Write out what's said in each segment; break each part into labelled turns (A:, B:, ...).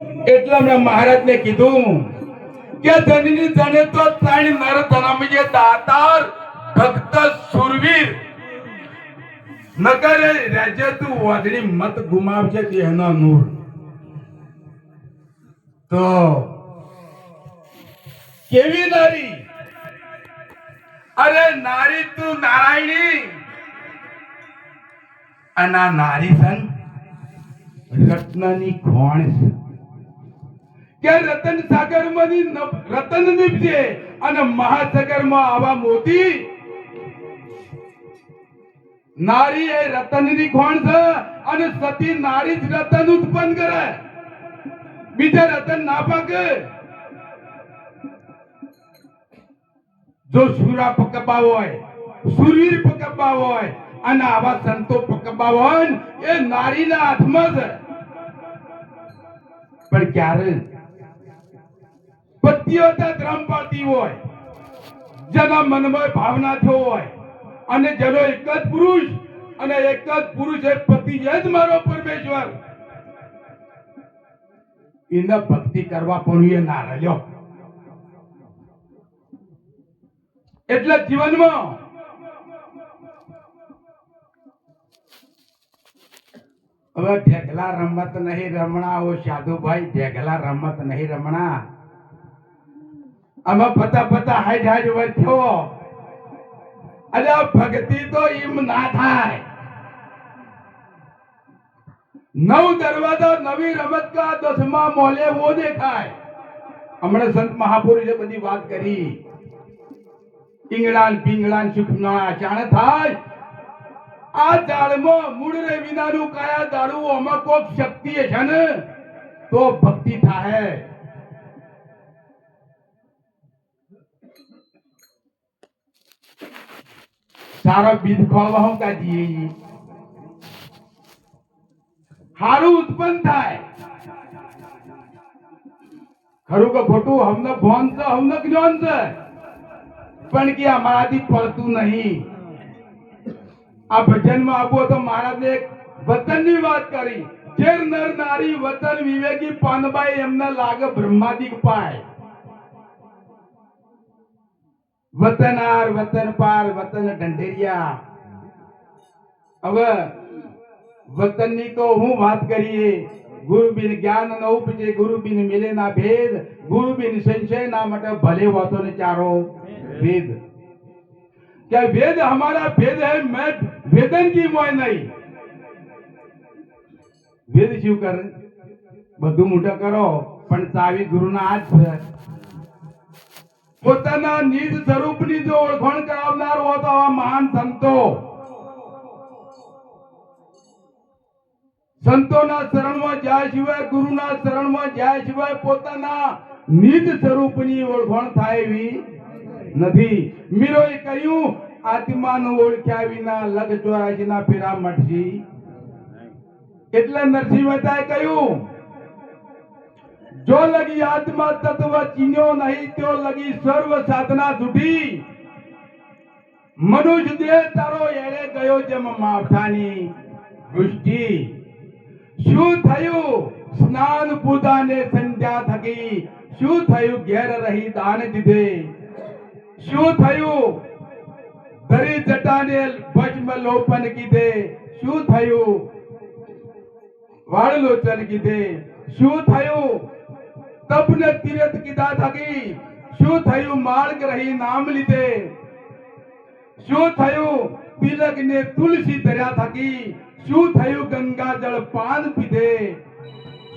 A: એટલા હમણાં મહારાજને કીધું કે ધનની ધને તો ત્રણ નર ધનમજે દાતાર ભક્ત સુરવીર નગરે રાજ્ય તું વાદળી મત ગુમાવજે દેહનો નૂર. તો કેવી નારી, અરે નારી તું નારાયણી અને આ નારી સન રત્નની ખોણ છે કે રતન સાગર માંથી રતન નીપજે અને મહાસાગર માં આવા મોતી. નારી એ રતનની ખોણ છે અને સતી નારી જ રતન ઉત્પન્ન કરે, બીજા રતન ના પાકે. જો સુરા પકવવા હોય, સુરવીર પકવવા હોય અને આવા સંતો પકવવા હોય એ નારીના હાથમાં છે. પણ ક્યારે પતિઓતા ધ્રમ પાડતી હોય, જેના મનમાં ભાવના થયો હોય અને જેનો એક જ પુરુષ અને એક જ પુરુષ એ પતિ જ મારો પરમેશ્વર, એને ભક્તિ કરવા પણ એ ના રહ્યો. એટલે જીવનમાં હવે ઢેકલા રમત નહીં રમણા. ઓ સાધુભાઈ, ઢેકલા રમત નહીં રમણા. આમાં પતા પતા હાઈટ હાઈટ વધ્યો. અરે ભક્તિ તો એમ ના થાય. નવ દરવાજા નવી રમત કા દસમા મોલે વો દેખાય. હમણાં સંત મહાપુરુષે બધી વાત કરી. ઈંગળાન પિંગળાન સુખના ચાણ થાય. આ દાળમાં મૂળ રે વિનાનું કાયા દાળું આમાં કોક શક્તિ છે ને તો ભક્તિ થાય. સારો બીજ ખોળવા હું કાઢીએ, સારું ઉત્પન્ન થાય. ખરું કે ખોટું હમને ભોન છે, હમને જ્ઞાન છે, પણ કે અમારાથી પડતું નહીં. આ ભજનમાં આવો તો મહારાજે એક વતનની વાત કરી. જેર નર નારી વતન વિવેકી પાનબાઈ એમને લાગે બ્રહ્માદિક પાય. વતન આર વતન પાર વતન ઢંઢેરિયા. હવે વતનની તો હું વાત કરીએ. ગુરુ બિન જ્ઞાન ન ઉપજે, ગુરુ બિન મિલે ના ભેદ, ગુરુ બિન સંશય ના માટે ભલે હોતો ને ચારો વેદ. क्या वेद हमारा वेद है, मैं वेदन की मोय नहीं. વેદ શું કરે? બધું મોટા કરો પણ ચાવી ગુરુના હાથ છે. પોતાના નિજ સ્વરૂપની જો ઓળખાણ કરાવનાર હોય તો આવા મહાન સંતોના શરણમાં જાય સિવાય, ગુરુના શરણમાં જાય સિવાય પોતાના નિજ સ્વરૂપની ઓળખાણ થાય એવી નથી. મીરોએ કહ્યું આત્માનું ઓળખ્યા વિના લગ 84 ના ફેરા મટશી. એટલે નરસિંહ મહેતાએ કહ્યું જો લગી આત્મા તત્વ ચીન્યો નહીં તો લગી સર્વ સાધના છૂટી. મનુષ્ય દેહ તારો એળે ગયો જેમ માવઠાની વૃષ્ટિ. શું થયું સ્નાન પૂજાને સંધ્યા થકી? શું થયું ઘેર રહી દાન દીધે? શું થયું ધરી જટાને ભસ્મ લોપન કીધે? શું થયું વાળ લોચન કીધે? શું થયું તપને તીરથ કીધા થકી? શું થયું માર્ગ રહી નામ લીધે? શું થયું તિલક ને તુલસી ધર્યા થકી? શું થયું ગંગા જળ પાન પીધે?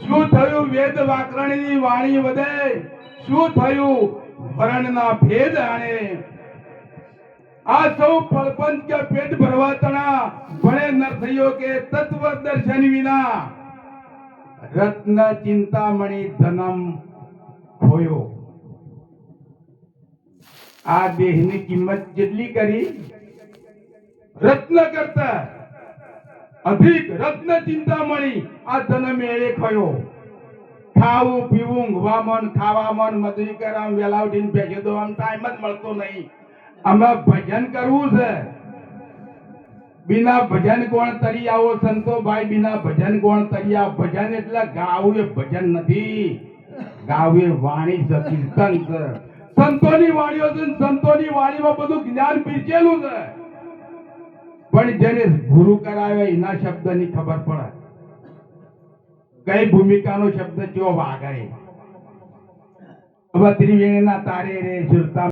A: શું થયું વેદ વાકરણની વાણી વધે? શું થયું વર્ણના ભેદ આણે? આ સૌ પ્રપંચ કે પેટ ભરવા તણા ભણે નરસૈયો કે તત્વ દર્શન વિના રત્ન ચિંતામણી ધનમ ખોયો. આ દેહની કિંમત જેટલી કરી રત્ન કરતા અધિક રત્ન ચિંતામણી આ ધન મેળે ખોયો. ખાવું પીવું ઊંઘવામાં ખાવામાં મજૂરી કરવા વેલા ઉઠીને બેસી દો, આમ ટાઈમ જ મળતો નહીં. અમે ભજન કરવું છે, बिना भजन कोण तरी આવો સંતોભાઈ बिना भजन कोण तरी આવો ભજન એટલે ગાવું એ ભજન નથી ગાવું એ વાણી છે કીર્તન છે સંતોની વાણીઓ છે સંતોની વાણીમાં બધું જ્ઞાન પીરચેલું છે પણ જેને ગુરુ કરાવે એના શબ્દની ખબર પડે કઈ ભૂમિકાનો શબ્દ ચો વાગે હવે ત્રિવેણીના તારે રે સુરતા